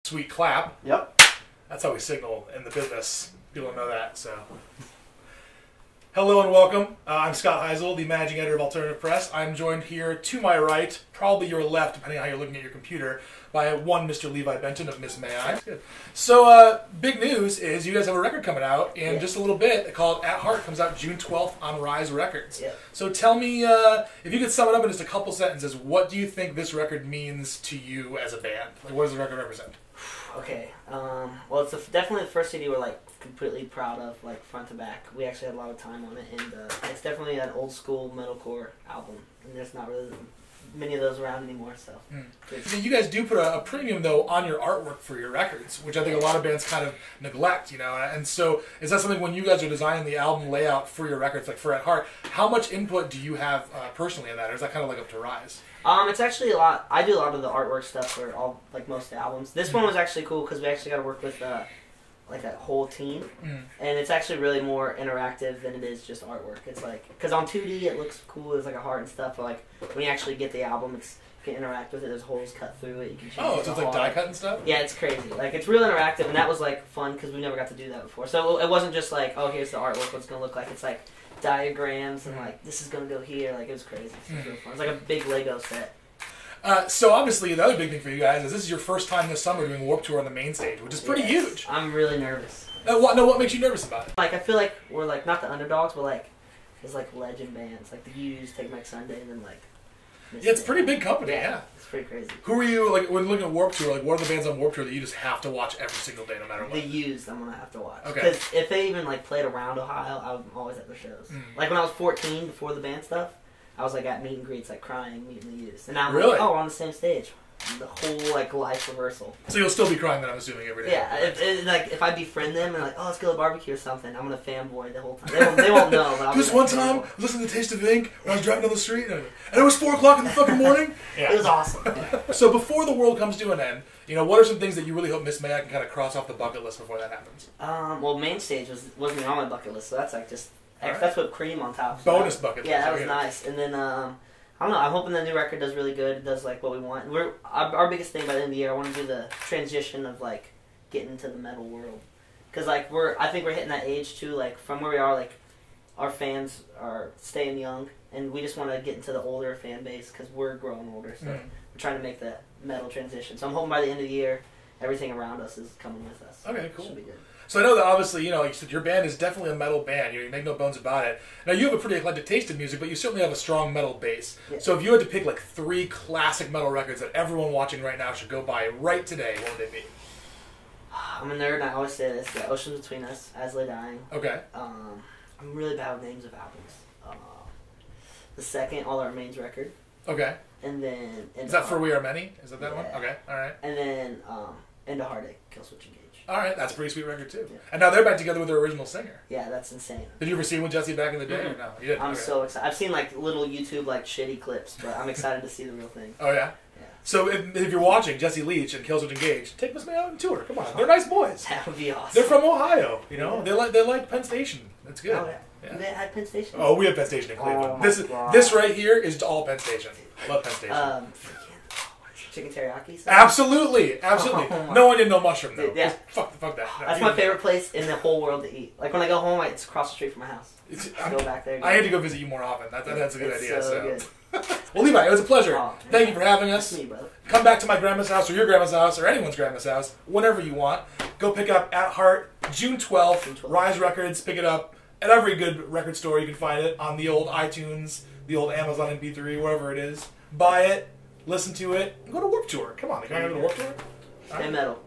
sweet clap. Yep. That's how we signal in the business. People don't know that, so. Hello and welcome. I'm Scott Heisel, the managing editor of Alternative Press. I'm joined here to my right, probably your left, depending on how you're looking at your computer, by one Mr. Levi Benton of Miss May I. Good. So, big news is you guys have a record coming out in just a little bit called At Heart. Comes out June 12th on Rise Records. Yeah. So tell me, if you could sum it up in just a couple sentences, what do you think this record means to you as a band? Like, what does the record represent? Okay. Well, it's definitely the first CD we're like completely proud of, like front to back. We actually had a lot of time on it, and it's definitely an old school metalcore album, and there's not really many of those around anymore. So, you guys do put a premium though on your artwork for your records, which I think a lot of bands kind of neglect, you know. And so, is that something when you guys are designing the album layout for your records, like for At Heart, how much input do you have personally in that, or is that kind of like up to Rise? It's actually a lot. I do a lot of the artwork stuff for all, like most albums. This one was actually cool because we actually got to work with like that whole team, and it's actually really more interactive than it is just artwork. It's like, because on 2D it looks cool, it's like a heart and stuff, but like when you actually get the album, you can interact with it. There's holes cut through it. You can change so it's like die cut and stuff. Yeah, it's crazy. Like, it's real interactive, and that was like fun because we never got to do that before. So it wasn't just like, oh, here's the artwork, what's gonna look like. It's like diagrams and like this is gonna go here. Like, it was crazy. It was really fun. It's like a big Lego set. So obviously the other big thing for you guys is this is your first time this summer doing Warped Tour on the main stage, which is pretty huge. I'm really nervous. What makes you nervous about it? Like, I feel like we're like not the underdogs, but like there's like legend bands like the Used, Take Back Sunday, and then like it's a pretty big company. Yeah, it's pretty crazy. Who are you like when looking at Warped Tour? Like, what are the bands on Warped Tour that you just have to watch every single day, no matter what? The Used, I'm gonna have to watch. Okay. Because if they even like played around Ohio, I'm always at their shows. Like when I was 14, before the band stuff, I was like at meet and greets, like crying, meeting the Used, and now I'm like, oh, we're on the same stage. The whole like life reversal. So you'll still be crying then, I'm assuming, every day. Yeah, if I befriend them and like, oh, let's go to barbecue or something, I'm gonna fanboy the whole time. They won't know. But This one time, I was listening to Taste of Ink when I was driving down the street, and it was 4 o'clock in the fucking morning. Yeah. It was awesome. Yeah. So before the world comes to an end, you know, what are some things that you really hope Miss May I can kind of cross off the bucket list before that happens? Well, main stage wasn't on my bucket list, so that's like just right. That's what cream on top. Bonus bucket list. Yeah, that was nice. And then I don't know. I'm hoping the new record does really good. It does like what we want. Our biggest thing by the end of the year, I want to do the transition of like getting into the metal world, because like I think we're hitting that age too. Like from where we are, like our fans are staying young, and we just want to get into the older fan base because we're growing older. So we're trying to make the metal transition. So I'm hoping by the end of the year, everything around us is coming with us. Okay, cool. Should be good. So I know that obviously, you know, like you said, your band is definitely a metal band. You make no bones about it. Now, you have a pretty eclectic taste in music, but you certainly have a strong metal base. Yeah. So if you had to pick like 3 classic metal records that everyone watching right now should go buy right today, what would they be? I'm a nerd, and I always say this. The Oceans Between Us, As Lay Dying. Okay. I'm really bad with names of albums. The second, All Our Remains record. Okay. And then... Is that For We Are Many? Is that one? Okay, all right. And then End of Heartache, Killswitch Engage. All right, that's a pretty sweet record too. Yeah. And now they're back together with their original singer. Yeah, that's insane. Did you ever see him with Jesse back in the day? Or no, you didn't. I'm so excited. I've seen like little YouTube like shitty clips, but I'm excited to see the real thing. Oh yeah. Yeah. So if you're watching Jesse Leach and Killswitch Engage, take Miss May out on tour. Come on, they're nice boys. That would be awesome. They're from Ohio. You know, they like Penn Station. That's good. Oh yeah. They had Penn Station. Oh, we have Penn Station in Cleveland. Oh, this right here is all Penn Station. Love Penn Station. Chicken teriyaki? Absolutely. No one did no mushroom though. Yeah. Fuck that. No, that's my favorite place in the whole world to eat. Like when I go home, it's across the street from my house. Go back there. I had to go visit you more often. That's a good idea. So good. Well, Levi, it was a pleasure. Thank you for having us. That's me, brother. Come back to my grandma's house or your grandma's house or anyone's grandma's house whenever you want. Go pick up At Heart June 12th. Rise Records. Pick it up at every good record store. You can find it on the old iTunes, the old Amazon MP3, wherever it is. Buy it. Listen to it, and go to Warped Tour. Come on, you gotta go to Warped Tour? Stay metal.